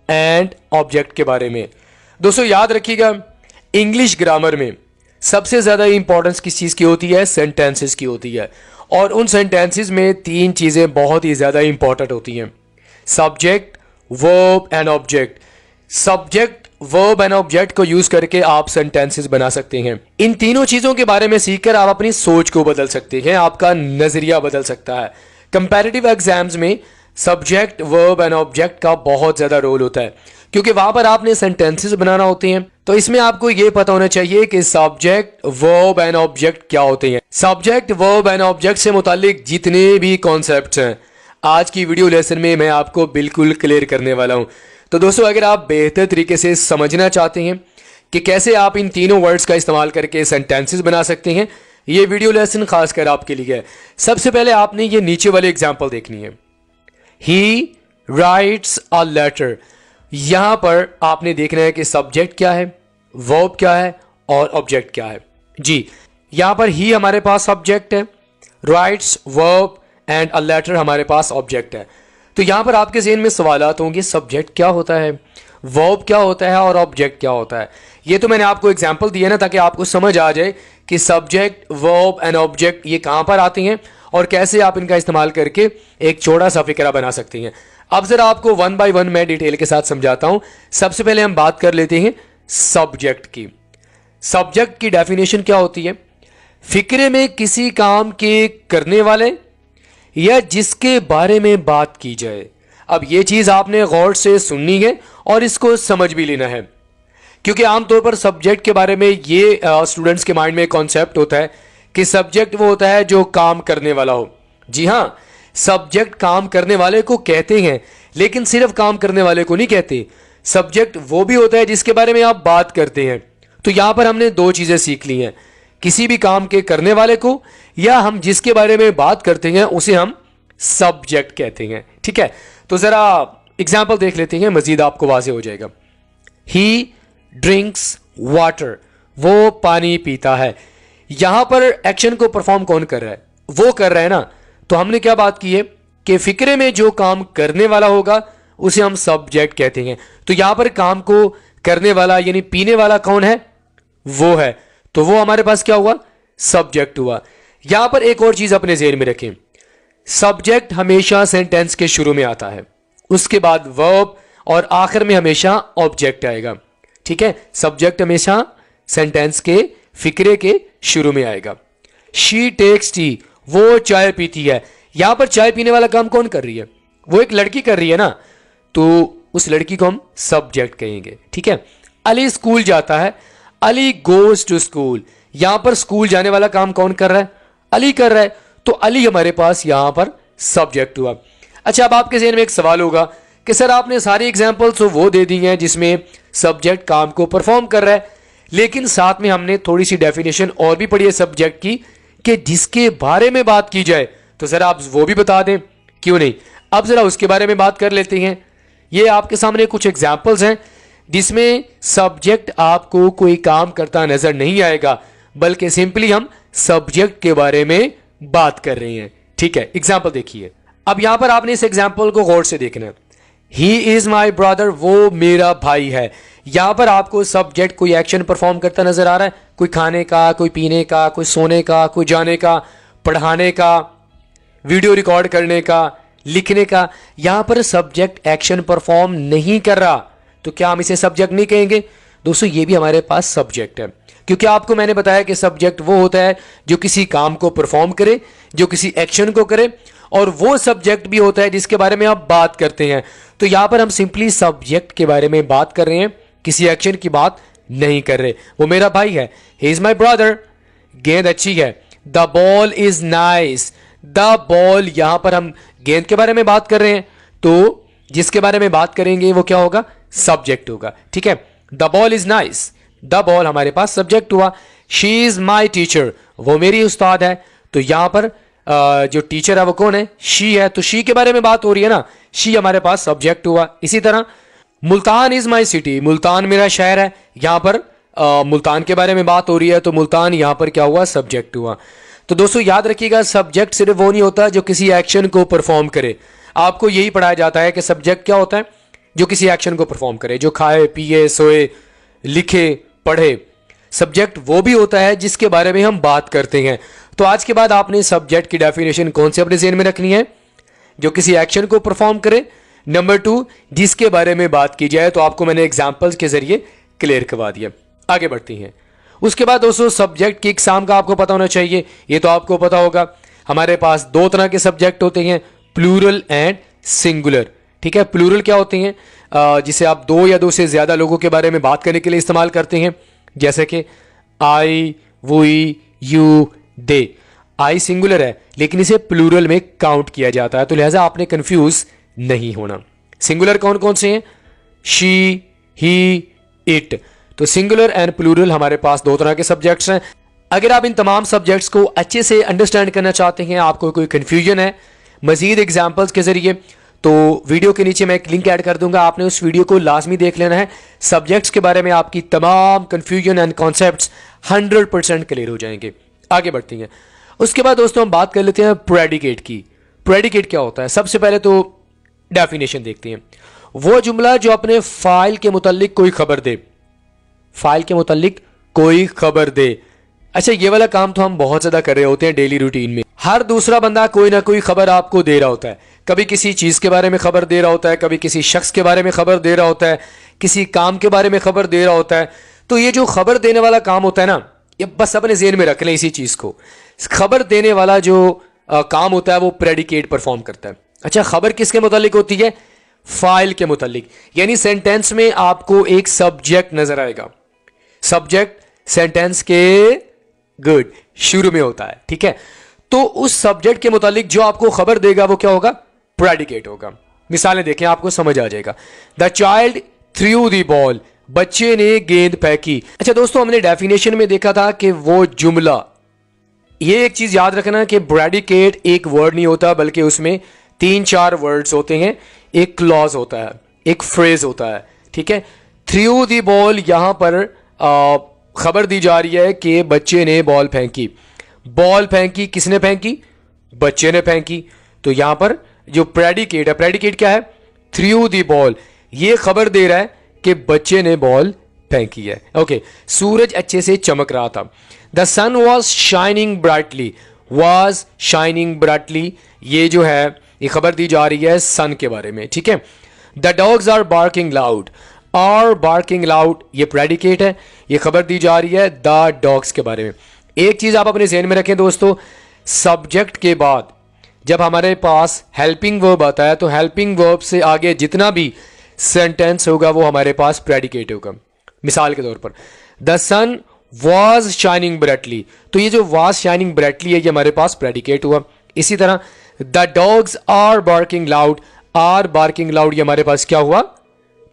And object के बारे में। दोस्तों याद रखिएगा, इंग्लिश ग्रामर में सबसे ज़्यादा इंपॉर्टेंस किस चीज़ की होती है? सेंटेंसेस की होती है। और उन सेंटेंसेस में तीन चीज़ें बहुत ही ज़्यादा इंपॉर्टेंट होती हैं, subject, verb and object. Subject, verb and object को यूज़ करके आप सेंटेंसेस बना सकते हैं। इन तीनों चीज़ों के बारे में सीखकर आप अपनी सोच को बदल सकते हैं, आपका नज़रिया बदल सकता है। कंपैरेटिव एग्जाम्स में सब्जेक्ट, वर्ब एंड ऑब्जेक्ट का बहुत ज़्यादा रोल होता है, क्योंकि वहां पर आपने सेंटेंसेस बनाना होते हैं। तो इसमें आपको यह पता होना चाहिए कि सब्जेक्ट, वर्ब एंड ऑब्जेक्ट क्या होते हैं। सब्जेक्ट, वर्ब एंड ऑब्जेक्ट से मुतालिक जितने भी कॉन्सेप्ट्स हैं आज की वीडियो लेसन में मैं आपको बिल्कुल क्लियर करने वाला हूं। तो दोस्तों, अगर आप बेहतर तरीके से समझना चाहते हैं कि कैसे आप इन तीनों वर्ड्स का इस्तेमाल करके सेंटेंसेस बना सकते हैं, ये वीडियो लेसन खासकर आपके लिए है। सबसे पहले आपने ये नीचे वाले एग्जाम्पल देखनी है। He writes a letter. यहां पर आपने देखना है कि सब्जेक्ट क्या है, वर्ब क्या है और ऑब्जेक्ट क्या है। जी, यहां पर ही हमारे पास सब्जेक्ट है, writes verb and a letter हमारे पास ऑब्जेक्ट है। तो यहां पर आपके ज़हन में सवालात होंगे, सब्जेक्ट क्या होता है, वर्ब क्या होता है और ऑब्जेक्ट क्या होता है। ये तो मैंने आपको एग्जाम्पल दिया ना, ताकि आपको समझ आ जाए कि सब्जेक्ट, वर्ब एंड ऑब्जेक्ट ये कहां पर आते हैं और कैसे आप इनका इस्तेमाल करके एक छोटा सा फिक्रा बना सकते हैं। अब जरा आपको वन बाय वन मैं डिटेल के साथ समझाता हूं। सबसे पहले हम बात कर लेते हैं सब्जेक्ट की। सब्जेक्ट की डेफिनेशन क्या होती है? फिक्रे में किसी काम के करने वाले या जिसके बारे में बात की जाए। अब यह चीज आपने गौर से सुननी है और इसको समझ भी लेना है, क्योंकि आमतौर पर सब्जेक्ट के बारे में ये स्टूडेंट्स के माइंड में एक कॉन्सेप्ट होता है कि सब्जेक्ट वो होता है जो काम करने वाला हो। जी हां, सब्जेक्ट काम करने वाले को कहते हैं, लेकिन सिर्फ काम करने वाले को नहीं कहते। सब्जेक्ट वो भी होता है जिसके बारे में आप बात करते हैं। तो यहां पर हमने दो चीजें सीख ली हैं, किसी भी काम के करने वाले को या हम जिसके बारे में बात करते हैं उसे हम सब्जेक्ट कहते हैं। ठीक है, तो जरा एग्जाम्पल देख लेते हैं, मजीद आपको वाज़ेह हो जाएगा। ही ड्रिंक्स वाटर। वो पानी पीता है। यहां पर एक्शन को परफॉर्म कौन कर रहा है? वो कर रहा है ना। तो हमने क्या बात की है कि फिक्रे में जो काम करने वाला होगा उसे हम सब्जेक्ट कहते हैं। तो यहां पर काम को करने वाला यानी पीने वाला कौन है? वो है। तो वो हमारे पास क्या हुआ? सब्जेक्ट हुआ। यहां पर एक और चीज अपने ज़हन में रखें, सब्जेक्ट हमेशा सेंटेंस के शुरू में आता है, उसके बाद वर्ब और आखिर में हमेशा ऑब्जेक्ट आएगा। ठीक है, सब्जेक्ट हमेशा सेंटेंस के फिक्रे के शुरू में आएगा। She takes tea. वो चाय पीती है। यहां पर चाय पीने वाला काम कौन कर रही है? वो एक लड़की कर रही है ना, तो उस लड़की को हम सब्जेक्ट कहेंगे। ठीक है, अली स्कूल जाता है। Ali goes to school. यहां पर स्कूल जाने वाला काम कौन कर रहा है? अली कर रहा है। तो अली हमारे पास यहां पर सब्जेक्ट हुआ। अच्छा, अब आपके ज़हन में एक सवाल होगा कि सर आपने सारी एग्जाम्पल्स तो वो दे दी हैं जिसमें सब्जेक्ट काम को परफॉर्म कर रहा है, लेकिन साथ में हमने थोड़ी सी डेफिनेशन और भी पढ़ी है सब्जेक्ट की कि जिसके बारे में बात की जाए। तो जरा आप वो भी बता दें, क्यों नहीं। अब जरा उसके बारे में बात कर लेते हैं। ये आपके सामने कुछ एग्जाम्पल्स हैं जिसमें सब्जेक्ट आपको कोई काम करता नजर नहीं आएगा, बल्कि सिंपली हम सब्जेक्ट के बारे में बात कर रहे हैं। ठीक है, एग्जाम्पल देखिए। अब यहां पर आपने इस एग्जाम्पल को गौर से देखना है। He is my brother. वो मेरा भाई है। यहां पर आपको सब्जेक्ट कोई एक्शन परफॉर्म करता नजर आ रहा है, कोई खाने का, कोई पीने का, कोई सोने का, कोई जाने का, पढ़ाने का, वीडियो रिकॉर्ड करने का, लिखने का। यहां पर सब्जेक्ट एक्शन परफॉर्म नहीं कर रहा, तो क्या हम इसे सब्जेक्ट नहीं कहेंगे? दोस्तों, ये भी हमारे पास सब्जेक्ट है, क्योंकि आपको मैंने बताया कि सब्जेक्ट वो होता है जो किसी काम को परफॉर्म करे, जो किसी एक्शन को करे, और वो सब्जेक्ट भी होता है जिसके बारे में आप बात करते हैं। तो यहां पर हम सिंपली सब्जेक्ट के बारे में बात कर रहे हैं, किसी एक्शन की बात नहीं कर रहे। वो मेरा भाई है, ही इज माई ब्रदर। गेंद अच्छी है। The ball is nice. The ball, यहां पर हम गेंद के बारे में बात कर रहे हैं, तो जिसके बारे में बात करेंगे वो क्या होगा? सब्जेक्ट होगा। ठीक है, the ball is nice. The ball हमारे पास सब्जेक्ट हुआ। She is my teacher. वो मेरी उस्ताद है। तो यहां पर जो टीचर है वो कौन है? शी है। तो शी के बारे में बात हो रही है ना, शी हमारे पास सब्जेक्ट हुआ। इसी तरह Multan is my city. Multan मेरा शहर है। यहां पर मुल्तान के बारे में बात हो रही है, तो मुल्तान यहां पर क्या हुआ? सब्जेक्ट हुआ। तो दोस्तों याद रखिएगा, सब्जेक्ट सिर्फ वो नहीं होता जो किसी एक्शन को परफॉर्म करे। आपको यही पढ़ाया जाता है कि सब्जेक्ट क्या होता है? जो किसी एक्शन को परफॉर्म करे, जो खाए पिए सोए लिखे पढ़े। सब्जेक्ट वो भी होता है जिसके बारे में हम बात करते हैं। तो आज के बाद आपने सब्जेक्ट की डेफिनेशन कौन से अपने ज़हन में रखनी है? जो किसी एक्शन को परफॉर्म करे। नंबर 2, जिसके बारे में बात की जाए। तो आपको मैंने एग्जाम्पल्स के जरिए क्लियर करवा दिया। आगे बढ़ती हैं। उसके बाद दोस्तों सब्जेक्ट की इकसाम का आपको पता होना चाहिए। ये तो आपको पता होगा, हमारे पास 2 तरह के सब्जेक्ट होते हैं, प्लूरल एंड सिंगुलर। ठीक है, प्लूरल क्या होते हैं? जिसे आप 2 या 2 से ज़्यादा लोगों के बारे में बात करने के लिए इस्तेमाल करते हैं, जैसे कि I, we, you, they. I singular है लेकिन इसे प्लूरल में काउंट किया जाता है, तो लिहाजा आपने कंफ्यूज नहीं होना। सिंगुलर कौन कौन से हैं? She, he, it. तो सिंगुलर एंड प्लूरल हमारे पास 2 तरह के सब्जेक्ट्स हैं। अगर आप इन तमाम सब्जेक्ट्स को अच्छे से अंडरस्टैंड करना चाहते हैं, आपको कोई कंफ्यूजन है मजीद एग्जाम्पल्स के जरिए, तो वीडियो के नीचे मैं एक लिंक ऐड कर दूंगा, आपने उस वीडियो को लाजमी देख लेना है। सब्जेक्ट्स के बारे में आपकी तमाम कंफ्यूजन एंड कॉन्सेप्ट्स 100% क्लियर हो जाएंगे। आगे बढ़ती हैं। उसके बाद दोस्तों हम बात कर लेते हैं प्रेडिकेट की। प्रेडिकेट क्या होता है? सबसे पहले तो डेफिनेशन देखते हैं। वो जुमला जो अपने फाइल के मुतालिक कोई खबर दे। फाइल के मुतालिक कोई खबर दे। अच्छा, ये वाला काम तो हम बहुत ज्यादा कर रहे होते हैं डेली रूटीन में। हर दूसरा बंदा कोई ना कोई खबर आपको दे रहा होता है। कभी किसी चीज के बारे में खबर दे रहा होता है, कभी किसी शख्स के बारे में खबर दे रहा होता है, किसी काम के बारे में खबर दे रहा होता है। तो ये जो खबर देने वाला काम होता है ना, ये बस अपने ज़हन में रख लें इसी चीज को। खबर देने वाला जो काम होता है वो प्रेडिकेट परफॉर्म करता है। अच्छा, खबर किसके मुतालिक होती है? फाइल के मुतालिक। यानी सेंटेंस में आपको एक सब्जेक्ट नजर आएगा। सब्जेक्ट सेंटेंस के गुड शुरू में होता है। ठीक है, तो उस सब्जेक्ट के मुतालिक जो आपको खबर देगा वो क्या होगा? प्रेडिकेट होगा। मिसालें देखें, आपको समझ आ जाएगा। The child through the ball, बच्चे ने गेंद फेंकी। अच्छा दोस्तों, हमने डेफिनेशन में देखा था कि वो जुमला, ये एक चीज याद रखना कि प्रेडिकेट एक वर्ड नहीं होता, बल्कि उसमें 3-4 वर्ड्स होते हैं। एक क्लॉज होता है, एक फ्रेज होता है। ठीक है, थ्रू द बॉल, यहां पर खबर दी जा रही है कि बच्चे ने बॉल फेंकी। बॉल फेंकी, किसने फेंकी? बच्चे ने फेंकी। तो यहां पर जो प्रेडिकेट है, प्रेडिकेट क्या है? Through the ball. ये खबर दे रहा है कि बच्चे ने बॉल फेंकी है। ओके, सूरज अच्छे से चमक रहा था। The sun was shining brightly. Was shining brightly, ये जो है ये खबर दी जा रही है सन के बारे में। ठीक है, the dogs are barking loud. Are barking loud, ये प्रेडिकेट है, ये खबर दी जा रही है द डॉग्स के बारे में। एक चीज आप अपने ज़हन में रखें दोस्तों, सब्जेक्ट के बाद जब हमारे पास हेल्पिंग वर्ब आता है, तो हेल्पिंग वर्ब से आगे जितना भी सेंटेंस होगा वो हमारे पास प्रेडिकेट होगा। मिसाल के तौर पर, the sun was shining brightly, तो ये जो वॉज शाइनिंग ब्राइटली है ये हमारे पास प्रेडिकेट हुआ। इसी तरह the dogs are barking loud, are barking loud, ये हमारे पास क्या हुआ?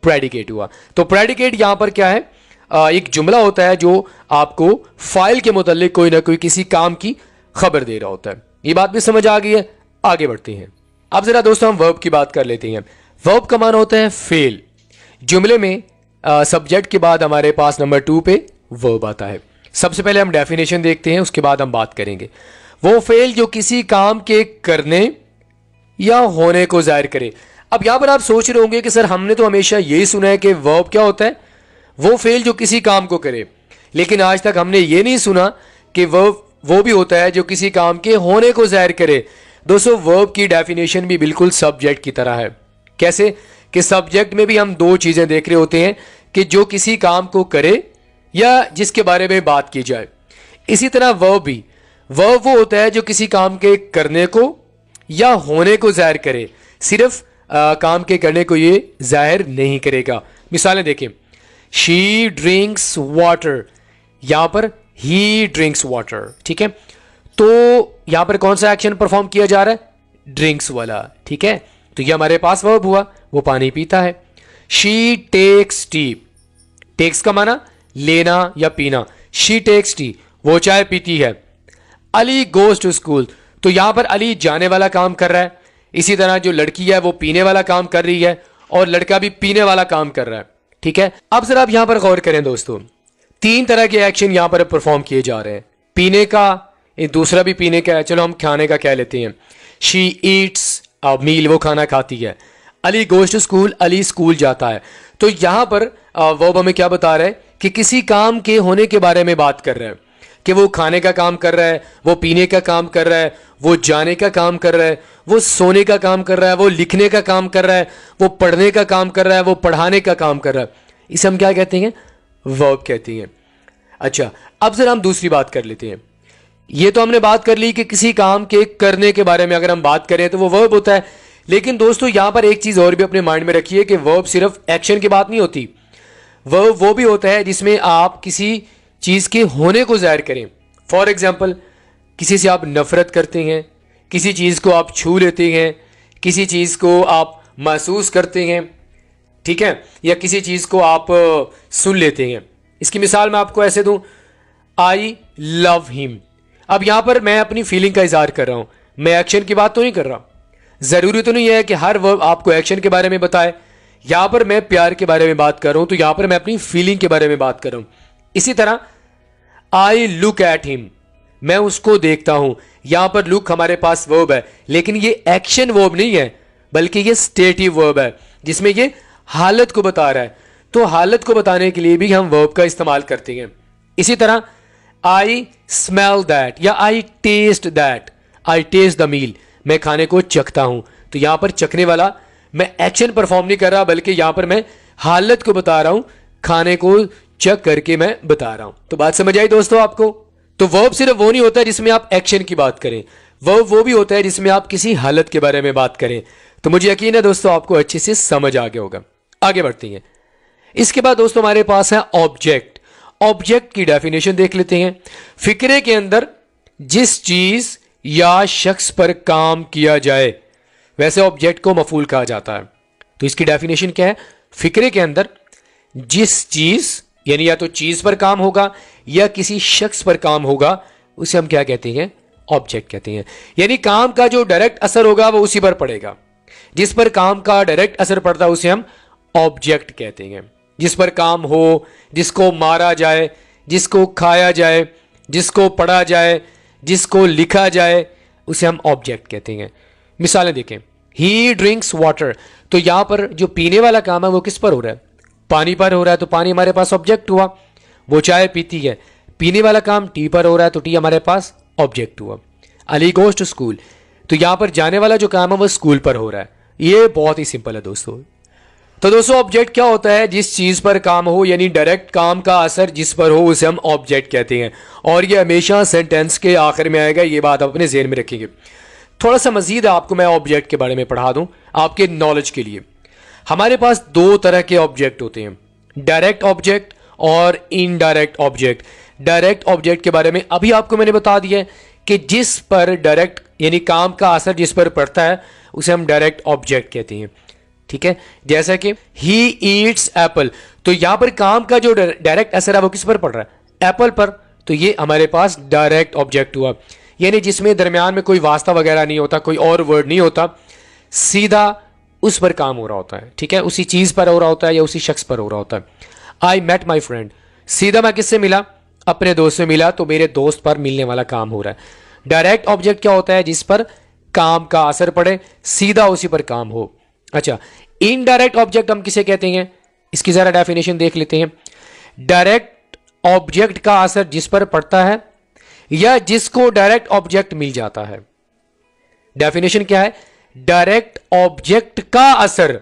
प्रेडिकेट हुआ। तो प्रेडिकेट यहां पर क्या है? एक जुमला होता है जो आपको फाइल के मुतालिक कोई ना कोई किसी काम की खबर दे रहा होता है। ये बात भी समझ आ गई है? आगे बढ़ते हैं। अब जरा दोस्तों हम वर्ब की बात कर लेते हैं। वर्ब का माना होता है फेल। जुमले में सब्जेक्ट के बाद हमारे पास नंबर 2 पे वर्ब आता है। सबसे पहले हम डेफिनेशन देखते हैं, उसके बाद हम बात करेंगे। वो फेल जो किसी काम के करने या होने को जाहिर करे। अब यहां पर आप सोच रहे होंगे कि सर हमने तो हमेशा यही सुना है कि वर्ब क्या होता है? वो फेल जो किसी काम को करे, लेकिन आज तक हमने ये नहीं सुना कि वर्ब वो भी होता है जो किसी काम के होने को जाहिर करे। दोस्तों, वर्ब की डेफिनेशन भी बिल्कुल सब्जेक्ट की तरह है। कैसे कि सब्जेक्ट में भी हम 2 चीजें देख रहे होते हैं कि जो किसी काम को करे या जिसके बारे में बात की जाए। इसी तरह वर्ब भी, वर्ब वो होता है जो किसी काम के करने को या होने को जाहिर करे, सिर्फ काम के करने को ये जाहिर नहीं करेगा। मिसालें देखें, शी ड्रिंक्स वाटर, यहां पर ही ड्रिंक्स वाटर। ठीक है, तो यहां पर कौन सा एक्शन परफॉर्म किया जा रहा है? ड्रिंक्स वाला। ठीक है, तो ये हमारे पास वर्ब हुआ, वो पानी पीता है। शी टेक्स टी, टेक्स का माना लेना या पीना। शी टेक्स टी, वो चाय पीती है। अली गोज टू स्कूल, तो यहां पर अली जाने वाला काम कर रहा है। इसी तरह जो लड़की है वो पीने वाला काम कर रही है और लड़का भी पीने वाला काम कर रहा है। ठीक है, अब जरा आप यहां पर गौर करें दोस्तों, 3 तरह के एक्शन यहां पर परफॉर्म किए जा रहे हैं। पीने का, दूसरा भी पीने का है, चलो हम खाने का कह लेते हैं। शी ईट्स अ मील, वो खाना खाती है। Ali goes to school, Ali school जाता है। तो यहां पर वर्ब हमें क्या बता रहा है कि किसी काम के होने के बारे में बात कर रहा है, कि वो खाने का काम कर रहा है, वो पीने का काम कर रहा है, वो जाने का काम कर रहा है, वो सोने का काम कर रहा है, वो लिखने का काम कर रहा है, वो पढ़ने का काम कर रहा है, वो पढ़ाने का काम कर रहा है। इसे हम क्या कहते हैं? वर्ब कहते हैं। अच्छा, अब जरा हम दूसरी बात कर लेते हैं। ये तो हमने बात कर ली कि किसी काम के करने के बारे में अगर हम बात करें तो वो वर्ब होता है। लेकिन दोस्तों यहां पर एक चीज और भी अपने माइंड में रखिए कि वर्ब सिर्फ एक्शन की बात नहीं होती। वर्ब वो भी होता है जिसमें आप किसी चीज के होने को जाहिर करें। फॉर एग्जाम्पल, किसी से आप नफरत करते हैं, किसी चीज को आप छू लेते हैं, किसी चीज को आप महसूस करते हैं, ठीक है, या किसी चीज को आप सुन लेते हैं। इसकी मिसाल मैं आपको ऐसे दूं, आई लव हिम। अब यहां पर मैं अपनी फीलिंग का इजहार कर रहा हूं, मैं एक्शन की बात तो नहीं कर रहा। जरूरी तो नहीं है कि हर वर्ब आपको एक्शन के बारे में बताए। यहां पर मैं प्यार के बारे में बात कर रहा हूं, तो यहां पर मैं अपनी फीलिंग के बारे में बात कर रहा हूं। इसी तरह आई लुक एट हिम, मैं उसको देखता हूं। यहां पर लुक हमारे पास वर्ब है, लेकिन ये एक्शन वर्ब नहीं है, बल्कि ये स्टेटिव वर्ब है, जिसमें ये हालत को बता रहा है। तो हालत को बताने के लिए भी हम वर्ब का इस्तेमाल करते हैं। इसी तरह आई स्मेल दैट या I taste that, I taste the meal, मैं खाने को चखता हूं। तो यहां पर चखने वाला मैं एक्शन परफॉर्म नहीं कर रहा, बल्कि यहां पर मैं हालत को बता रहा हूं, खाने को चख करके मैं बता रहा हूं। तो बात समझ आई दोस्तों आपको? तो वर्ब सिर्फ वो नहीं होता जिसमें आप एक्शन की बात करें, वर्ब वो भी होता है जिसमें आप किसी हालत के बारे में बात करें। तो मुझे यकीन है दोस्तों आपको अच्छे से समझ आ गया होगा। आगे बढ़ते हैं। इसके बाद दोस्तों हमारे पास है ऑब्जेक्ट। ऑब्जेक्ट की डेफिनेशन देख लेते हैं। फिक्रे के अंदर जिस चीज या शख्स पर काम किया जाए, वैसे ऑब्जेक्ट को मफूल कहा जाता है। तो इसकी डेफिनेशन क्या है? फिक्रे के अंदर जिस चीज, यानी या तो चीज पर काम होगा या किसी शख्स पर काम होगा, उसे हम क्या कहते हैं? ऑब्जेक्ट कहते हैं। यानी काम का जो डायरेक्ट असर होगा वो उसी पर पड़ेगा। जिस पर काम का डायरेक्ट असर पड़ता है उसे हम ऑब्जेक्ट कहते हैं। जिस पर काम हो, जिसको मारा जाए, जिसको खाया जाए, जिसको पढ़ा जाए, जिसको लिखा जाए, उसे हम ऑब्जेक्ट कहते हैं। मिसालें देखें, ही ड्रिंक्स वाटर, तो यहां पर जो पीने वाला काम है वो किस पर हो रहा है? पानी पर हो रहा है, तो पानी हमारे पास ऑब्जेक्ट हुआ। वो चाय पीती है, पीने वाला काम टी पर हो रहा है, तो टी हमारे पास ऑब्जेक्ट हुआ। अली गोज़ टू स्कूल, तो यहां पर जाने वाला जो काम है वो स्कूल पर हो रहा है। ये बहुत ही सिंपल है दोस्तों। तो दोस्तों ऑब्जेक्ट क्या होता है? जिस चीज पर काम हो, यानी डायरेक्ट काम का असर जिस पर हो उसे हम ऑब्जेक्ट कहते हैं। और ये हमेशा सेंटेंस के आखिर में आएगा, ये बात आप अपने ज़हन में रखेंगे। थोड़ा सा मजीद आपको मैं ऑब्जेक्ट के बारे में पढ़ा दूं आपके नॉलेज के लिए। हमारे पास दो तरह के ऑब्जेक्ट होते हैं, डायरेक्ट ऑब्जेक्ट और इनडायरेक्ट ऑब्जेक्ट। डायरेक्ट ऑब्जेक्ट के बारे में अभी आपको मैंने बता दिया है कि जिस पर डायरेक्ट यानी काम का असर जिस पर पड़ता है उसे हम डायरेक्ट ऑब्जेक्ट कहते हैं। ठीक है, जैसा कि ही ईट्स एप्पल, तो यहां पर काम का जो डायरेक्ट असर है वो किस पर पड़ रहा है? एप्पल पर। तो ये हमारे पास डायरेक्ट ऑब्जेक्ट हुआ, यानी जिसमें दरमियान में कोई वास्ता वगैरह नहीं होता, कोई और वर्ड नहीं होता, सीधा उस पर काम हो रहा होता है। ठीक है, उसी चीज पर हो रहा होता है या उसी शख्स पर हो रहा होता है। आई मेट माई फ्रेंड, सीधा मैं किससे मिला? अपने दोस्त से मिला, तो मेरे दोस्त पर मिलने वाला काम हो रहा है। डायरेक्ट ऑब्जेक्ट क्या होता है? जिस पर काम का असर पड़े, सीधा उसी पर काम हो। अच्छा, इनडायरेक्ट ऑब्जेक्ट हम किसे कहते हैं? इसकी जरा डेफिनेशन देख लेते हैं। डायरेक्ट ऑब्जेक्ट का असर जिस पर पड़ता है या जिसको डायरेक्ट ऑब्जेक्ट मिल जाता है। डेफिनेशन क्या है? डायरेक्ट ऑब्जेक्ट का असर,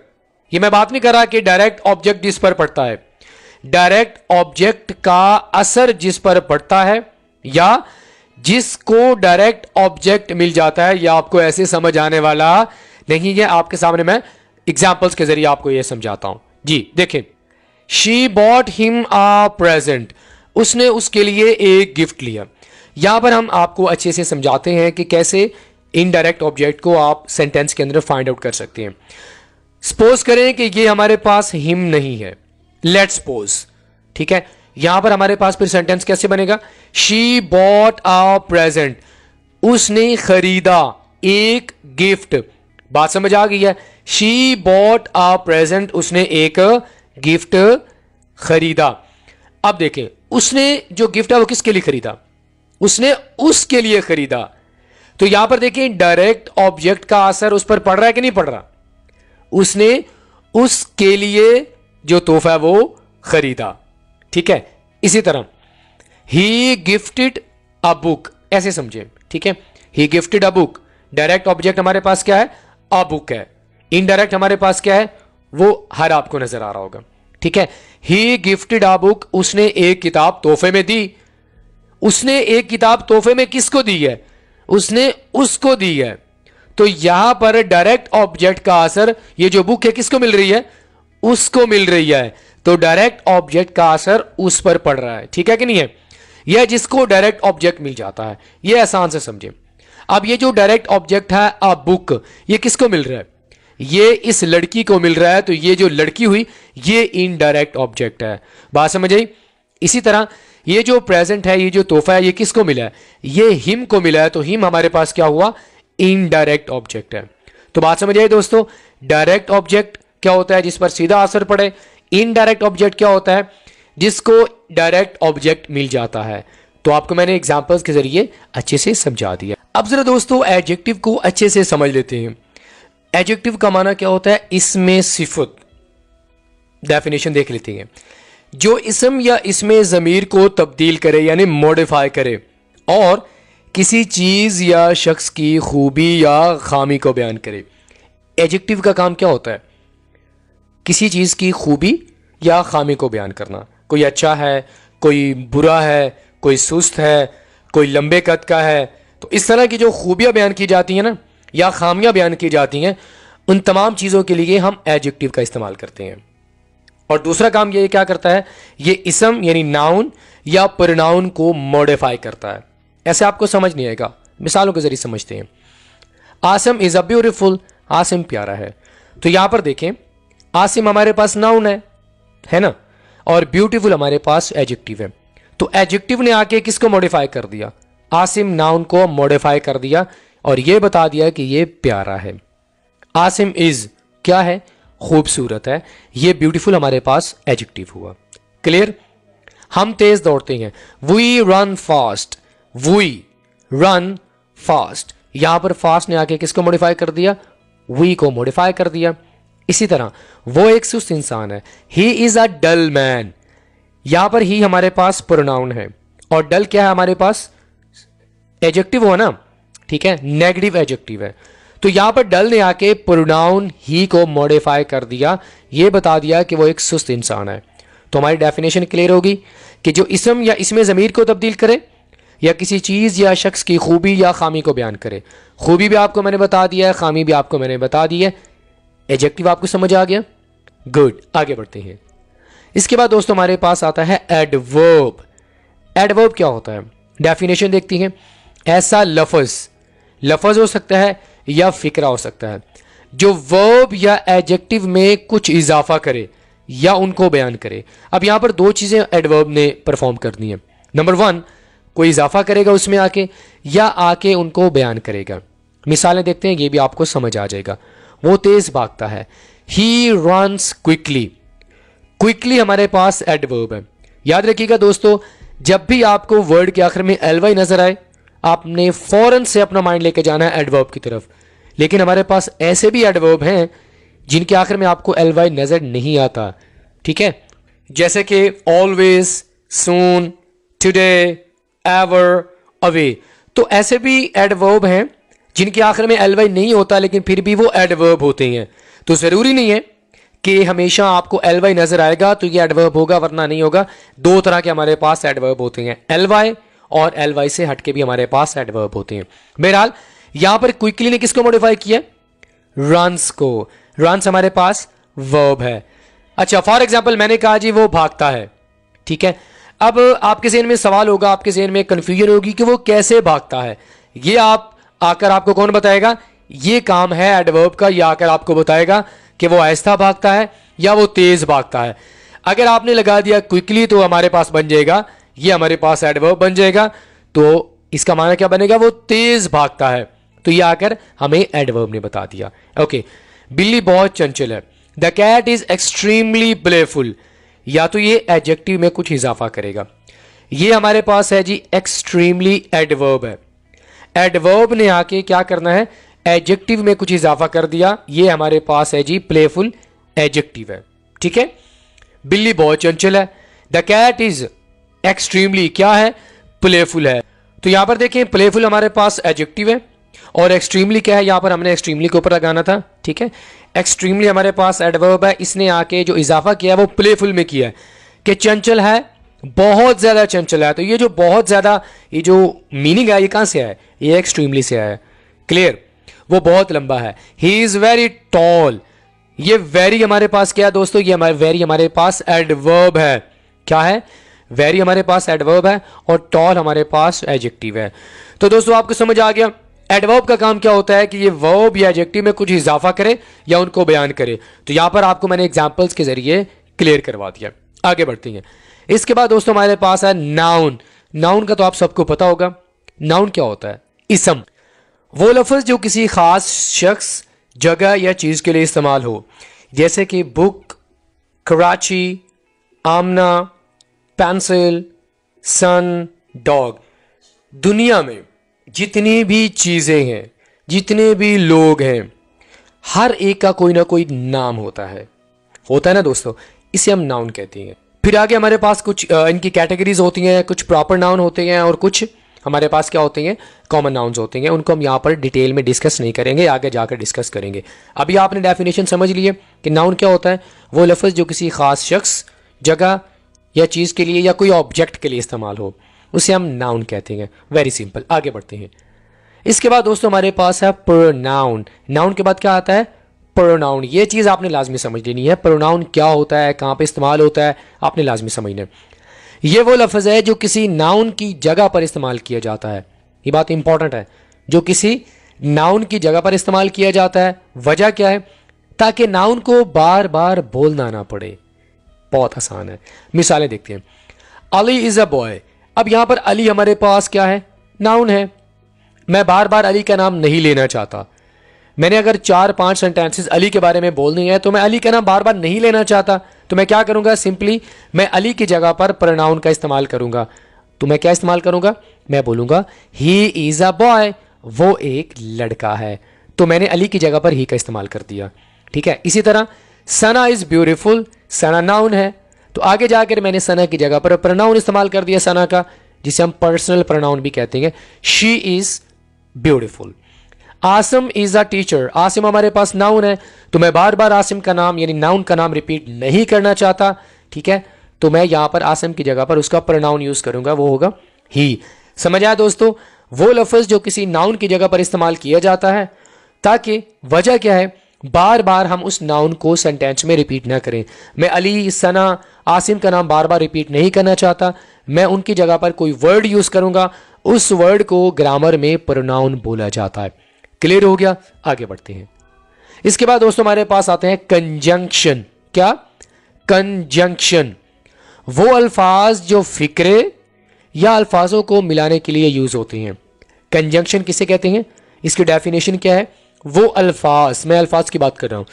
ये मैं बात नहीं कर रहा कि डायरेक्ट ऑब्जेक्ट जिस पर पड़ता है, डायरेक्ट ऑब्जेक्ट का असर जिस पर पड़ता है या जिसको डायरेक्ट ऑब्जेक्ट मिल जाता है। या आपको ऐसे समझ आने वाला नहीं है, आपके सामने मैं एग्जाम्पल्स के जरिए आपको यह समझाता हूं। जी देखें, she bought him a present, उसने उसके लिए एक गिफ्ट लिया। यहां पर हम आपको अच्छे से समझाते हैं कि कैसे इनडायरेक्ट ऑब्जेक्ट को आप सेंटेंस के अंदर फाइंड आउट कर सकते हैं। सपोज करें कि ये हमारे पास हिम नहीं है, लेट्स सपोज। ठीक है, यहां पर हमारे पास फिर सेंटेंस कैसे बनेगा? शी बॉट आ प्रेजेंट, उसने खरीदा एक गिफ्ट। बात समझ आ गई है? शी बॉट आ प्रेजेंट, उसने एक गिफ्ट खरीदा। अब देखें, उसने जो गिफ्ट है वो किसके लिए खरीदा? उसने उसके लिए खरीदा। तो यहां पर देखिए डायरेक्ट ऑब्जेक्ट का असर उस पर पड़ रहा है कि नहीं पड़ रहा? उसने उसके लिए जो तोहफा है वो खरीदा। ठीक है, इसी तरह ही गिफ्टेड अ बुक, ऐसे समझे। ठीक है, he gifted a book, direct object हमारे पास क्या है, अ बुक है। इनडायरेक्ट हमारे पास क्या है, वो हर आपको नजर आ रहा होगा। ठीक है, ही गिफ्टेड अ बुक, उसने एक किताब तोहफे में दी। उसने एक किताब तोहफे में किसको दी है, उसने उसको दी है। तो यहां पर डायरेक्ट ऑब्जेक्ट का असर, ये जो बुक है किसको मिल रही है, उसको मिल रही है। तो डायरेक्ट ऑब्जेक्ट का असर उस पर पड़ रहा है। ठीक है कि नहीं है, यह जिसको डायरेक्ट ऑब्जेक्ट मिल जाता है, यह आसान से समझे। अब ये जो डायरेक्ट ऑब्जेक्ट है अ बुक, ये किसको मिल रहा है, ये इस लड़की को मिल रहा है। तो ये जो लड़की हुई ये इनडायरेक्ट ऑब्जेक्ट है। बात समझ आई। इसी तरह ये जो प्रेजेंट है, ये जो तोहफा है, ये किसको मिला है, ये हिम को मिला है। तो हिम हमारे पास क्या हुआ, इनडायरेक्ट ऑब्जेक्ट है। तो बात समझ आई दोस्तों, डायरेक्ट ऑब्जेक्ट क्या होता है जिस पर सीधा असर पड़े, इनडायरेक्ट ऑब्जेक्ट क्या होता है जिसको डायरेक्ट ऑब्जेक्ट मिल जाता है। तो आपको मैंने एग्जांपल्स के जरिए अच्छे से समझा दिया। अब जरा दोस्तों एडजेक्टिव को अच्छे से समझ लेते हैं। एडजेक्टिव का माना क्या होता है, इसमें सिफत। डेफिनेशन देख लेते हैं। जो इसम या इसमें ज़मीर को तब्दील करे यानी मॉडिफाई करे और किसी चीज़ या शख्स की खूबी या खामी को बयान करे। एडजेक्टिव का काम क्या होता है, किसी चीज़ की खूबी या खामी को बयान करना। कोई अच्छा है, कोई बुरा है, कोई सुस्त है, कोई लंबे कद का है। तो इस तरह की जो खूबियाँ बयान की जाती हैं ना, या खामियां बयान की जाती हैं, उन तमाम चीज़ों के लिए हम एडजेक्टिव का इस्तेमाल करते हैं। और दूसरा काम ये क्या करता है, ये इसम यानी नाउन या प्रोनाउन को मॉडिफाई करता है। ऐसे आपको समझ नहीं आएगा, मिसालों के जरिए समझते हैं। Asim is a beautiful, Asim प्यारा है। तो यहां पर देखें, आसिम हमारे पास नाउन है ना, और ब्यूटीफुल हमारे पास एडजेक्टिव है। तो एडजेक्टिव ने आके किसको मॉडिफाई कर दिया, आसिम नाउन को मॉडिफाई कर दिया और यह बता दिया कि यह प्यारा है। आसिम इज क्या है, खूबसूरत है। यह ब्यूटीफुल हमारे पास एडजेक्टिव हुआ। क्लियर। हम तेज दौड़ते हैं, we run fast, we run fast. यहां पर फास्ट ने आके किसको मॉडिफाई कर दिया, वी को मॉडिफाई कर दिया। इसी तरह वो एक सुस्त इंसान है, he is a dull man. यहां पर ही हमारे पास प्रोनाउन है और डल क्या है हमारे पास, एडजेक्टिव हुआ ना। ठीक है, नेगेटिव एडजेक्टिव है। तो यहां पर डल ने आके प्रोनाउन ही को मॉडिफाई कर दिया, यह बता दिया कि वो एक सुस्त इंसान है। तो हमारी डेफिनेशन क्लियर होगी कि जो इसम या इसमें ज़मीर को तब्दील करे या किसी चीज़ या शख्स की खूबी या खामी को बयान करे। खूबी भी आपको मैंने बता दिया है, खामी भी आपको मैंने बता दी है। एडजेक्टिव आपको समझ आ गया, गुड। आगे बढ़ते हैं। इसके बाद दोस्तों हमारे पास आता है एडवर्ब। एडवर्ब क्या होता है, डेफिनेशन देखती हैं। ऐसा लफज हो सकता है या फिक्रा हो सकता है जो वर्ब या एडजेक्टिव में कुछ इजाफा करे या उनको बयान करे। अब यहां पर दो चीजें एडवर्ब ने परफॉर्म करनी है। नंबर वन, कोई इजाफा करेगा उसमें आके या आके उनको बयान करेगा। मिसालें देखते हैं, ये भी आपको समझ आ जाएगा। वो तेज भागता है, ही रन्स क्विकली। क्विकली हमारे पास एडवर्ब है। याद रखिएगा दोस्तों, जब भी आपको वर्ड के आखिर में एलवाई नजर आए, आपने फौरन से अपना माइंड लेके जाना है एडवर्ब की तरफ। लेकिन हमारे पास ऐसे भी एडवर्ब हैं जिनके आखिर में आपको एलवाई नजर नहीं आता। ठीक है, जैसे कि ऑलवेज, सून, टुडे, एवर, अवे। तो ऐसे भी एडवर्ब हैं जिनके आखिर में एलवाई नहीं होता, लेकिन फिर भी वो एडवर्ब होते हैं। तो जरूरी नहीं है कि हमेशा आपको एलवाई नजर आएगा तो ये एडवर्ब होगा, वरना नहीं होगा। दो तरह के हमारे पास एडवर्ब होते हैं, एलवाई और एलवाई से हटके भी हमारे पास एडवर्ब होते हैं। बहरहाल यहां पर क्विकली ने किसको मॉडिफाई किया, रन्स को। रन्स हमारे पास वर्ब है। अच्छा, फॉर एग्जाम्पल मैंने कहा जी वो भागता है। ठीक है, अब आपके ज़हन में सवाल होगा, आपके ज़हन में कंफ्यूजन होगी कि वो कैसे भागता है। ये आप आकर आपको कौन बताएगा, ये काम है एडवर्ब का। ये आकर आपको बताएगा कि वो आहिस्ता भागता है या वो तेज भागता है। अगर आपने लगा दिया क्विकली तो हमारे पास बन जाएगा, ये हमारे पास एडवर्ब बन जाएगा। तो इसका माना क्या बनेगा, वो तेज भागता है। तो ये आकर हमें एडवर्ब ने बता दिया। ओके, बिल्ली बहुत चंचल है, the cat is extremely playful. या तो ये एडजेक्टिव में कुछ इजाफा करेगा। ये हमारे पास है जी एक्सट्रीमली एडवर्ब है। एडवर्ब ने आके क्या करना है, एडजेक्टिव में कुछ इजाफा कर दिया, ये हमारे पास है जी प्लेफुल एडजेक्टिव है। ठीक है, बिल्ली बहुत चंचल है। द कैट इज एक्सट्रीमली क्या है, प्लेफुल है। तो यहां पर देखें प्लेफुल हमारे पास एडजेक्टिव है और एक्सट्रीमली क्या है, यहां पर हमने एक्सट्रीमली के ऊपर लगाना था। ठीक है, एक्सट्रीमली हमारे पास एडवर्ब है, इसने आके जो इजाफा किया है वो प्लेफुल में किया है कि चंचल है, बहुत ज्यादा चंचल है। तो ये जो बहुत ज्यादा, ये जो मीनिंग है ये कहां से है, ये एक्सट्रीमली से है। क्लियर, वो बहुत लंबा है। ही इज वेरी टॉल, ये वेरी हमारे पास क्या है दोस्तों, ये हमारे वेरी हमारे पास एडवर्ब है। क्या है, वेरी हमारे पास एडवर्ब है और टॉल हमारे पास एडजेक्टिव है। तो दोस्तों आपको समझ आ गया एडवर्ब का काम क्या होता है कि ये वर्ब या एडजेक्टिव में कुछ इजाफा करे या उनको बयान करे। तो यहां पर आपको मैंने एग्जांपल्स के जरिए क्लियर करवा दिया। आगे बढ़ते हैं। इसके बाद दोस्तों हमारे पास है नाउन। नाउन का तो आप सबको पता होगा, नाउन क्या होता है, इसम, वो लफ्ज जो किसी खास शख्स, जगह या चीज के लिए इस्तेमाल हो, जैसे कि बुक, कराची, आमना, पेंसिल, सन, डॉग। दुनिया में जितनी भी चीजें हैं, जितने भी लोग हैं, हर एक का कोई ना कोई नाम होता है ना दोस्तों, इसे हम नाउन कहते हैं। फिर आगे हमारे पास कुछ इनकी कैटेगरीज होती हैं, कुछ प्रॉपर नाउन होते हैं और कुछ हमारे पास क्या होते हैं, कॉमन नाउन्स होते हैं। उनको हम यहाँ पर डिटेल में डिस्कस नहीं करेंगे, आगे जाकर डिस्कस करेंगे। अभी आपने डेफिनेशन समझ लिए कि नाउन क्या होता है, वो लफ्ज़ जो किसी खास शख्स, जगह या चीज़ के लिए या कोई ऑब्जेक्ट के लिए इस्तेमाल हो, उसे हम नाउन कहते हैं। वेरी सिंपल, आगे बढ़ते हैं। इसके बाद दोस्तों हमारे पास है प्रोनाउन। नाउन के बाद क्या आता है, प्रोनाउन। ये चीज़ आपने लाजमी समझ लेनी है, प्रोनाउन क्या होता है, कहाँ पे इस्तेमाल होता है, आपने लाजमी समझना है। ये वो लफ्ज़ है जो किसी नाउन की जगह पर इस्तेमाल किया जाता है। ये बात इंपॉर्टेंट है, जो किसी नाउन की जगह पर इस्तेमाल किया जाता है। वजह क्या है, ताकि नाउन को बार बार बोलना ना पड़े। बहुत आसान है, मिसालें देखते हैं। Ali is a boy. अब यहां पर अली हमारे पास क्या है, नाउन है। मैं बार बार अली का नाम नहीं लेना चाहता। मैंने अगर 4-5 सेंटेंसेस अली के बारे में बोलनी है तो मैं अली का नाम बार बार नहीं लेना चाहता, तो मैं क्या करूंगा, सिंपली मैं अली की जगह पर प्रोनाउन का इस्तेमाल करूंगा। तो मैं क्या इस्तेमाल करूंगा, मैं बोलूंगा ही इज अ बॉय, वो एक लड़का है। तो मैंने अली की जगह पर ही का इस्तेमाल कर दिया। ठीक है, इसी तरह सना इज ब्यूटीफुल, सना नाउन है, तो आगे जाकर मैंने सना की जगह पर प्रोनाउन इस्तेमाल कर दिया सना का, जिसे हम पर्सनल प्रोनाउन भी कहते हैं। She is beautiful. Asim is a teacher. Asim हमारे पास नाउन है, तो मैं बार बार आसिम का नाम यानी नाउन का नाम रिपीट नहीं करना चाहता। ठीक है, तो मैं यहां पर आसिम की जगह पर उसका प्रोनाउन यूज करूंगा, वो होगा ही। समझ आया दोस्तों, वो लफ्ज जो किसी नाउन की जगह पर इस्तेमाल किया जाता है, ताकि वजह क्या है, बार बार हम उस नाउन को सेंटेंस में रिपीट ना करें। मैं अली, सना, आसिम का नाम बार बार रिपीट नहीं करना चाहता, मैं उनकी जगह पर कोई वर्ड यूज करूंगा, उस वर्ड को ग्रामर में प्रोनाउन बोला जाता है। क्लियर हो गया, आगे बढ़ते हैं। इसके बाद दोस्तों हमारे पास आते हैं कंजंक्शन। क्या, कंजंक्शन, वो अल्फाज जो फिक्रे या अल्फाजों को मिलाने के लिए यूज होते हैं। कंजंक्शन किसे कहते हैं, इसकी डेफिनेशन क्या है, वो अल्फाज, मैं अल्फाज की बात कर रहा हूं,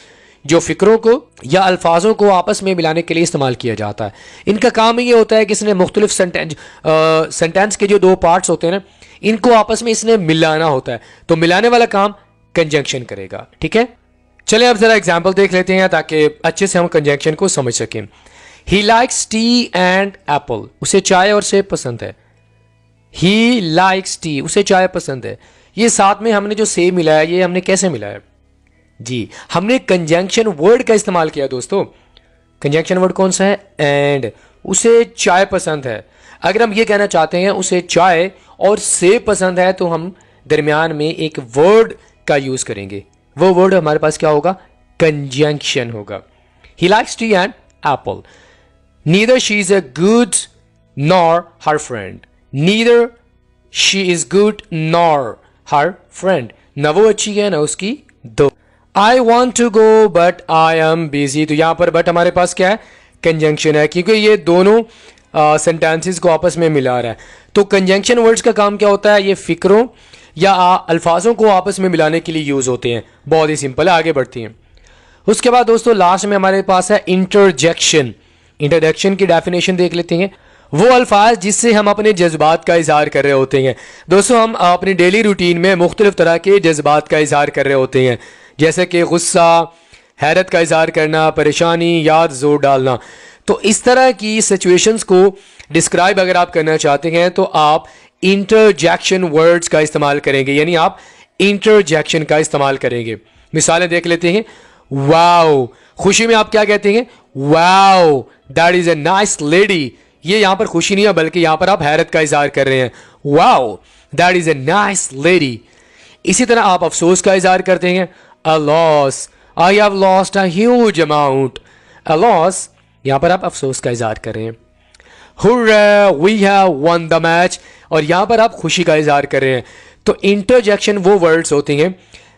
जो फिक्रों को या अल्फाजों को आपस में मिलाने के लिए इस्तेमाल किया जाता है। इनका काम ये होता है कि इसने मुख्तलिफ सेंटेंस के जो दो पार्ट्स होते हैं ना, इनको आपस में इसने मिलाना होता है, तो मिलाने वाला काम कंजंक्शन करेगा। ठीक है, चले अब जरा एग्जाम्पल देख लेते हैं ताकि अच्छे से हम कंजंक्शन को समझ सकें। ही लाइक्स टी एंड एप्पल, उसे चाय और सेब पसंद है। ही लाइक्स टी, उसे चाय पसंद है। ये साथ में हमने जो सेब मिलाया, ये हमने कैसे मिलाया जी, हमने कंजंक्शन वर्ड का इस्तेमाल किया दोस्तों। कंजंक्शन वर्ड कौन सा है, एंड। उसे चाय पसंद है। अगर हम ये कहना चाहते हैं उसे चाय और सेब पसंद है, तो हम दरमियान में एक वर्ड का यूज करेंगे। वो वर्ड हमारे पास क्या होगा, कंजंक्शन होगा। He likes tea and apple. Neither she is a good nor her friend. Neither she is good nor her friend, ना वो अच्छी है ना उसकी दो। I want to go but I am busy, तो यहां पर बट हमारे पास क्या है, कंजंक्शन है, क्योंकि ये दोनों सेंटेंसेस को आपस में मिला रहा है। तो कंजंक्शन वर्ड्स का काम क्या होता है, ये फिक्रों या अल्फाजों को आपस में मिलाने के लिए यूज होते हैं। बहुत ही सिंपल है, आगे बढ़ती हैं। उसके बाद दोस्तों लास्ट में हमारे पास है इंटरजेक्शन। इंटरजेक्शन की डेफिनेशन देख लेते हैं। वो अल्फाज जिससे हम अपने जज्बात का इजहार कर रहे होते हैं। दोस्तों हम अपनी डेली रूटीन में मुख्तलिफ तरह के जज्बात का इजहार कर रहे होते हैं, जैसे कि गुस्सा, हैरत का इजहार करना, परेशानी, याद, जोर डालना। तो इस तरह की सिचुएशंस को डिस्क्राइब अगर आप करना चाहते हैं तो आप इंटरजेक्शन वर्ड्स का इस्तेमाल करेंगे, यानी आप इंटरजेक्शन का इस्तेमाल करेंगे। मिसालें देख लेते हैं। वाओ, खुशी में आप क्या कहते हैं? Wow that is a nice lady. ये यहां पर खुशी नहीं है बल्कि यहां पर आप हैरत का इजहार कर रहे हैं। Wow that is a nice lady. इसी तरह आप अफसोस का इजहार करते हैं। A loss, I have lost a huge amount. A loss, यहां पर आप अफसोस का इजहार कर रहे हैं। Hurrah we have won the match, और यहां पर आप खुशी का इजहार कर रहे हैं। तो इंटरजेक्शन वो वर्ड्स होते हैं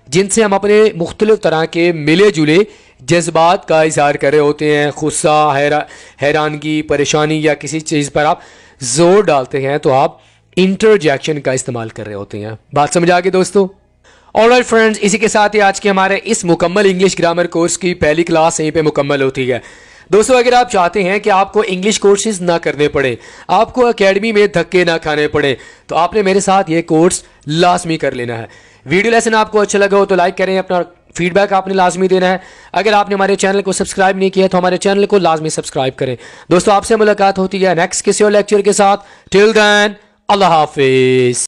जिनसे हम अपने मुख्तलिफ तरह के मिले जुले जज्बात का इजहार कर रहे होते हैं। गुस्सा, हैरानगी, परेशानी या किसी चीज़ पर आप जोर डालते हैं तो आप इंटरजेक्शन का इस्तेमाल कर रहे होते हैं। बात समझ आ गई दोस्तों? ऑलराइट फ्रेंड्स, इसी के साथ ही आज के हमारे इस मुकम्मल इंग्लिश ग्रामर कोर्स की पहली क्लास यहीं पे मुकम्मल होती है। दोस्तों अगर आप चाहते हैं कि आपको इंग्लिश कोर्सेज ना करने पड़े, आपको एकेडमी में धक्के ना खाने पड़े, तो आपने मेरे साथ ये कोर्स लाजमी कर लेना है। वीडियो लेसन आपको अच्छा लगा हो तो लाइक करें, अपना फीडबैक आपने लाजमी देना है। अगर आपने हमारे चैनल को सब्सक्राइब नहीं किया तो हमारे चैनल को लाजमी सब्सक्राइब करें। दोस्तों आपसे मुलाकात होती है नेक्स्ट किसी और लेक्चर के साथ। टिल देन अल्लाह हाफिज।